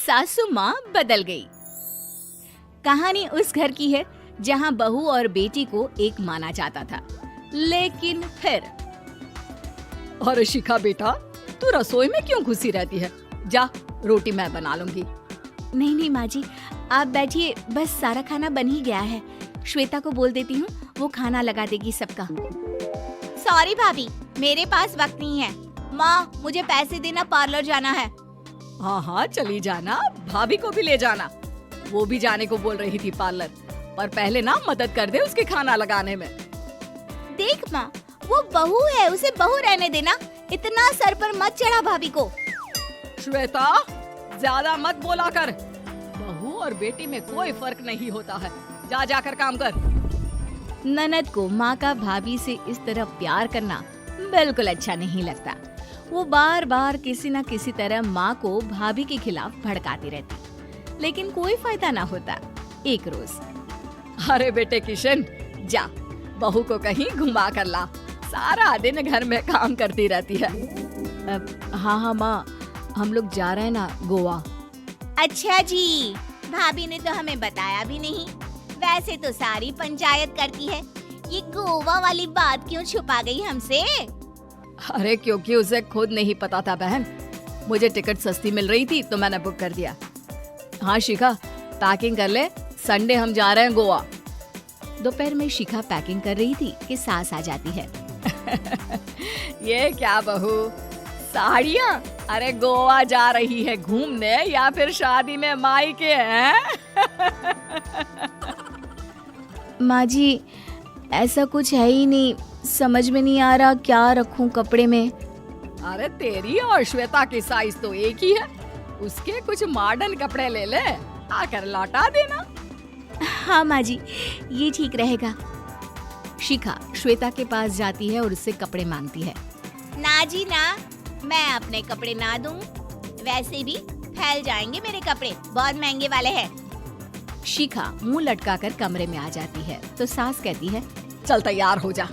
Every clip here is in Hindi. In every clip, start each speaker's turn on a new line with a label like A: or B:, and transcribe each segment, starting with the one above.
A: सासू माँ बदल गई। कहानी उस घर की है जहाँ बहू और बेटी को एक माना जाता था, लेकिन फिर
B: अरे शिखा बेटा, तू रसोई में क्यों घुसी रहती है? जा, रोटी मैं बना लूंगी।
A: नहीं माँ जी, आप बैठिए, बस सारा खाना बन ही गया है। श्वेता को बोल देती हूँ, वो खाना लगा देगी सबका। सॉरी भाभी, मेरे पास वक्त नहीं है। माँ, मुझे पैसे देना, पार्लर जाना है।
B: हाँ चली जाना, भाभी को भी ले जाना। वो भी जाने को बोल रही थी पार्लर, पर पहले ना मदद कर दे उसके खाना लगाने में।
A: देख माँ, वो बहू है, उसे बहू रहने देना, इतना सर पर मत चढ़ा भाभी को।
B: श्वेता, ज्यादा मत बोला कर। बहू और बेटी में कोई फर्क नहीं होता है। जाकर काम कर।
A: ननद को माँ का भाभी से इस तरह प्यार करना बिल्कुल अच्छा नहीं लगता। वो बार बार किसी न किसी तरह माँ को भाभी के खिलाफ भड़काती रहती, लेकिन कोई फायदा ना होता। एक रोज,
B: अरे बेटे किशन, जा बहू को कहीं घुमा कर ला। सारा दिन घर में काम करती रहती है।
A: हाँ माँ, हम लोग जा रहे हैं ना गोवा। अच्छा जी, भाभी ने तो हमें बताया भी नहीं। वैसे तो सारी पंचायत करती है, ये गोवा वाली बात क्यों छुपा गई हमसे?
B: अरे क्योंकि उसे खुद नहीं पता था बहन। मुझे टिकट सस्ती मिल रही थी तो मैंने बुक कर दिया। हाँ शिखा, पैकिंग कर ले, संडे हम जा रहे हैं गोवा।
A: दोपहर में शिखा पैकिंग कर रही थी कि सास आ जाती है।
B: ये क्या बहू, साड़ियाँ? अरे गोवा जा रही है घूमने या फिर शादी में मायके हैं?
A: माँ जी, ऐसा कुछ है ही नहीं, समझ में नहीं आ रहा क्या रखूं कपड़े में।
B: अरे तेरी और श्वेता की साइज तो एक ही है। उसके कुछ मॉडर्न कपड़े ले ले, आकर लौटा देना।
A: हाँ माँ जी, ये ठीक रहेगा। शिखा श्वेता के पास जाती है और उससे कपड़े मांगती है। ना जी ना, मैं अपने कपड़े ना दूं, वैसे भी फैल जाएंगे मेरे कपड़े, बहुत महंगे वाले हैं। शिखा मुंह लटकाकर कमरे में आ जाती है तो सास कहती है,
B: चल तैयार हो जा,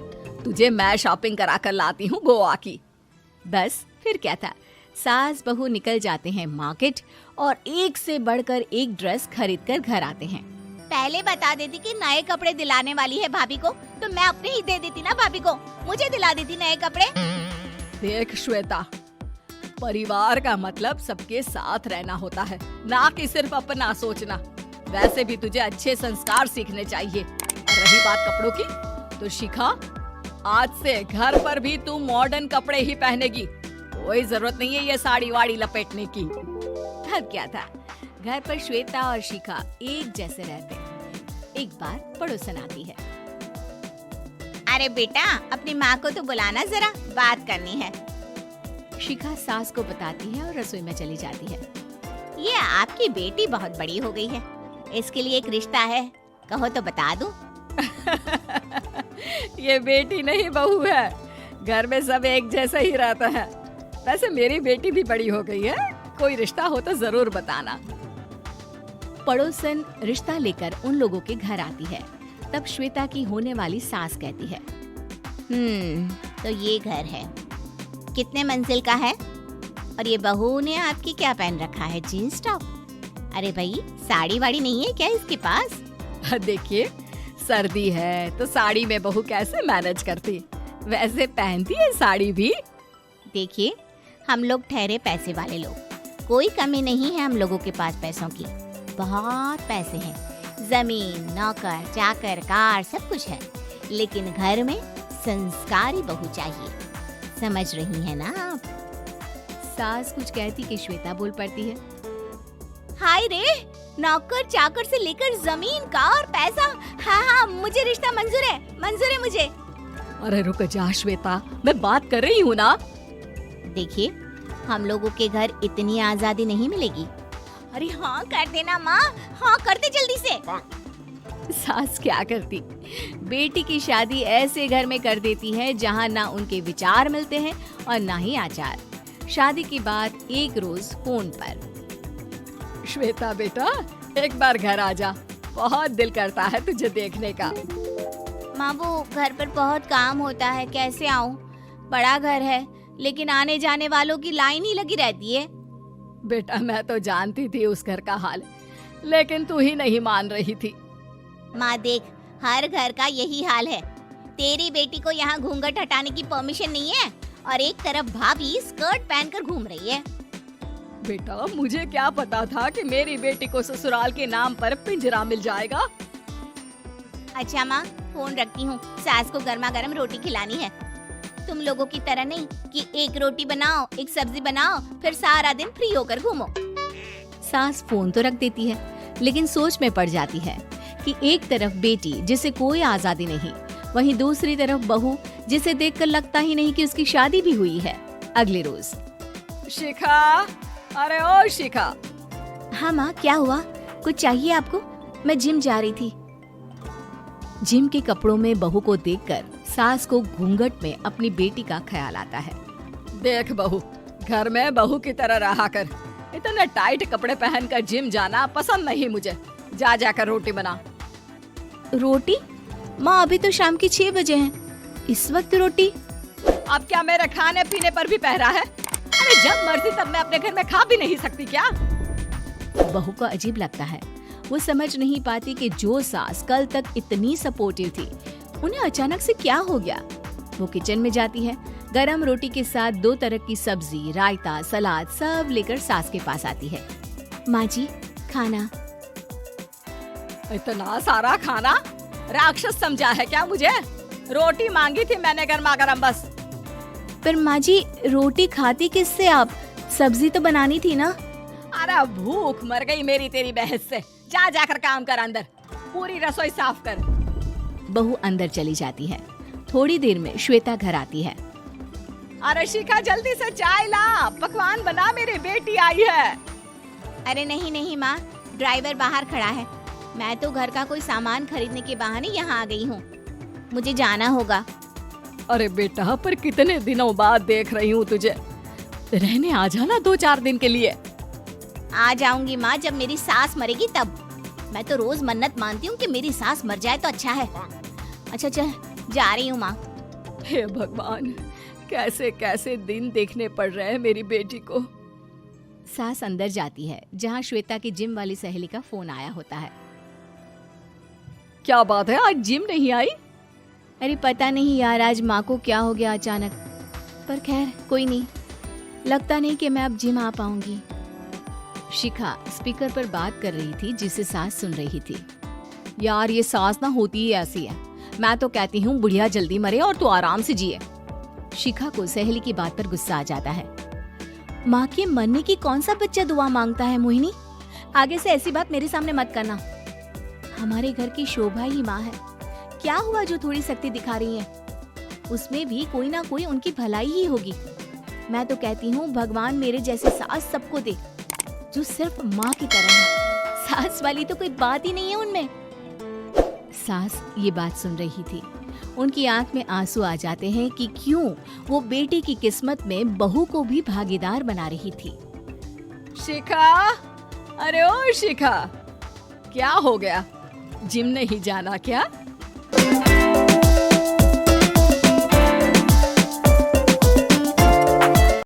B: तुझे मैं शॉपिंग करा कर लाती हूँ गोवा की।
A: बस फिर क्या था, सास बहू निकल जाते हैं मार्केट और एक से बढ़कर एक ड्रेस खरीद कर घर आते हैं। पहले बता देती कि नए कपड़े दिलाने वाली है भाभी को, तो मैं अपने ही दे देती ना भाभी को, मुझे दिला देती नए कपड़े।
B: देख श्वेता, परिवार का मतलब सबके साथ रहना होता है, ना कि सिर्फ अपना सोचना। वैसे भी तुझे अच्छे संस्कार सीखने चाहिए। और रही बात कपड़ों की, तो शिखा, आज से घर पर भी तू मॉडर्न कपड़े ही पहनेगी। कोई जरूरत नहीं है ये साड़ी वाड़ी लपेटने की।
A: अब क्या था, घर पर श्वेता और शिखा एक जैसे रहते हैं। एक बार पड़ोसन आती है। अरे बेटा, अपनी माँ को तो बुलाना, जरा बात करनी है। शिखा सास को बताती है और रसोई में चली जाती है। ये आपकी बेटी बहुत बड़ी हो गई है, इसके लिए एक रिश्ता है, कहो तो बता दूं।
B: ये बेटी नहीं बहू है, घर में सब एक जैसा ही रहता है। वैसे मेरी बेटी भी बड़ी हो गई है, कोई रिश्ता हो तो जरूर बताना।
A: पड़ोसन रिश्ता लेकर उन लोगों के घर आती है। तब श्वेता की होने वाली सास कहती है, तो ये घर है, कितने मंजिल का है? और ये बहू ने आपकी क्या पहन रखा है, जीन्स टॉप? अरे भाई, साड़ी वाड़ी नहीं है क्या इसके पास?
B: देखिए, सर्दी है तो साड़ी में बहू कैसे मैनेज करती, वैसे पहनती है साड़ी भी।
A: देखिए, हम लोग ठहरे पैसे वाले लोग, कोई कमी नहीं है हम लोगों के पास पैसों की, बहुत पैसे हैं, जमीन, नौकर चाकर, कार, सब कुछ है, लेकिन घर में संस्कारी बहू चाहिए, समझ रही है ना आप? सास कुछ कहती कि श्वेता बोल पड़ती है, हाय रे, नौकर चाकर से लेकर जमीन, कार, पैसा, हाँ, मुझे रिश्ता मंजूर है मुझे।
B: अरे रुक जा श्वेता, मैं बात कर रही हूँ ना।
A: देखिए, हम लोगों के घर इतनी आजादी नहीं मिलेगी। अरे हाँ कर देना माँ, हाँ कर दे जल्दी से। सास क्या करती, बेटी की शादी ऐसे घर में कर देती है जहाँ ना उनके विचार मिलते हैं और ना ही आचार। शादी की बात एक रोज फोन पर,
B: श्वेता बेटा, एक बार घर आ जा, बहुत दिल करता है तुझे देखने का।
A: माँ, वो घर पर बहुत काम होता है, कैसे आऊँ? बड़ा घर है, लेकिन आने जाने वालों की लाइन ही लगी रहती है।
B: बेटा मैं तो जानती थी उस घर का हाल, लेकिन तू ही नहीं मान रही थी।
A: माँ देख, हर घर का यही हाल है। तेरी बेटी को यहाँ घूंघट हटाने की परमिशन नहीं है और एक तरफ भाभी स्कर्ट पहनकर घूम रही है।
B: बेटा मुझे क्या पता था कि मेरी बेटी को ससुराल के नाम पर पिंजरा मिल जाएगा।
A: अच्छा माँ, फोन रखती हूँ, सास को गर्मा गर्म रोटी खिलानी है। तुम लोगों की तरह नहीं कि एक रोटी बनाओ, एक सब्जी बनाओ, फिर सारा दिन फ्री होकर घूमो। सास फोन तो रख देती है, लेकिन सोच में पड़ जाती है कि एक तरफ बेटी जिसे कोई आजादी नहीं, वहीं दूसरी तरफ बहू जिसे देखकर लगता ही नहीं कि उसकी शादी भी हुई है। अगले रोज।
B: शिखा, अरे ओ शिखा।
A: हाँ माँ, क्या हुआ? कुछ चाहिए आपको? मैं जिम जा रही थी। जिम के कपड़ों में बहू को देखकर सास को घूंघट में अपनी बेटी का ख्याल आता है।
B: देख बहू, घर में बहू की तरह रहा कर। इतने टाइट कपड़े पहनकर जिम जाना पसंद नहीं मुझे। जा जाकर रोटी बना।
A: रोटी? माँ अभी तो शाम की 6 बजे हैं, इस वक्त रोटी?
B: अब क्या मेरे खाने पीने पर भी पहरा है? अरे जब मर्जी तब मैं अपने घर में खा भी नहीं सकती क्या?
A: बहू को अजीब लगता है। वो समझ नहीं पाती कि जो सास कल तक इतनी सपोर्टिव थी, उन्हें अचानक से क्या हो गया। वो किचन में जाती है, गरम रोटी के साथ 2 तरह की सब्जी, रायता, सलाद सब लेकर सास के पास आती है। माँ जी, खाना।
B: इतना सारा खाना? राक्षस समझा है क्या मुझे? रोटी मांगी थी मैंने गर्मा गर्म बस।
A: पर माँ जी, रोटी खाती किससे आप? सब्जी तो बनानी थी ना।
B: अरे भूख मर गई मेरी तेरी बहस से। जा जाकर काम कर, अंदर पूरी रसोई साफ कर।
A: बहू अंदर चली जाती है। थोड़ी देर में श्वेता घर आती है।
B: अरे शिखा जल्दी से चाय ला, पकवान बना, मेरी बेटी आई है।
A: अरे नहीं नहीं माँ, ड्राइवर बाहर खड़ा है। मैं तो घर का कोई सामान खरीदने के बहाने यहाँ आ गई हूँ, मुझे जाना होगा।
B: अरे बेटा, पर कितने दिनों बाद देख रही हूँ तुझे, रहने आ जाना 2-4 दिन के लिए।
A: आ जाऊंगी माँ, जब मेरी सास मरेगी तब। मैं तो रोज मन्नत मानती हूँ कि मेरी सास मर जाए तो अच्छा है। अच्छा चल, जा रही हूँ माँ।
B: हे भगवान, कैसे कैसे दिन देखने पड़ रहे हैं मेरी बेटी को।
A: सास अंदर जाती है, जहाँ श्वेता की जिम वाली सहेली का फोन आया होता है।
B: क्या बात है, आज जिम नहीं आई?
A: अरे पता नहीं यार, आज माँ को क्या हो गया अचानक। पर खैर कोई नहीं, लगता नहीं कि मैं अब जिम आ पाऊंगी। शिखा स्पीकर पर बात कर रही थी, जिसे सास सुन रही थी।
B: यार ये सास ना होती ही ऐसी है। मैं तो कहती हूँ बुढ़िया जल्दी मरे और तू आराम से जिए।
A: शिखा को सहेली की बात पर गुस्सा आ जाता है। माँ के मरने की कौन सा बच्चा दुआ मांगता है मोहिनी? आगे से ऐसी बात मेरे सामने मत करना। हमारे घर की शोभा ही माँ है। क्या हुआ जो थोड़ी शक्ति दिखा रही है? उसमें भी कोई ना कोई उनकी भलाई ही होगी। मैं तो कहती हूँ भगवान मेरे जैसे सास सबको दे, जो सिर्फ माँ की तरह है। सास वाली तो कोई बात ही नहीं है उनमें। सास ये बात सुन रही थी। उनकी आंख में आंसू आ जाते हैं कि क्यों वो बेटी की किस्मत में बहू को भी भागीदार बना रही थी।
B: शिखा, अरे ओ शिखा, क्या हो गया? जिम नहीं जाना क्या?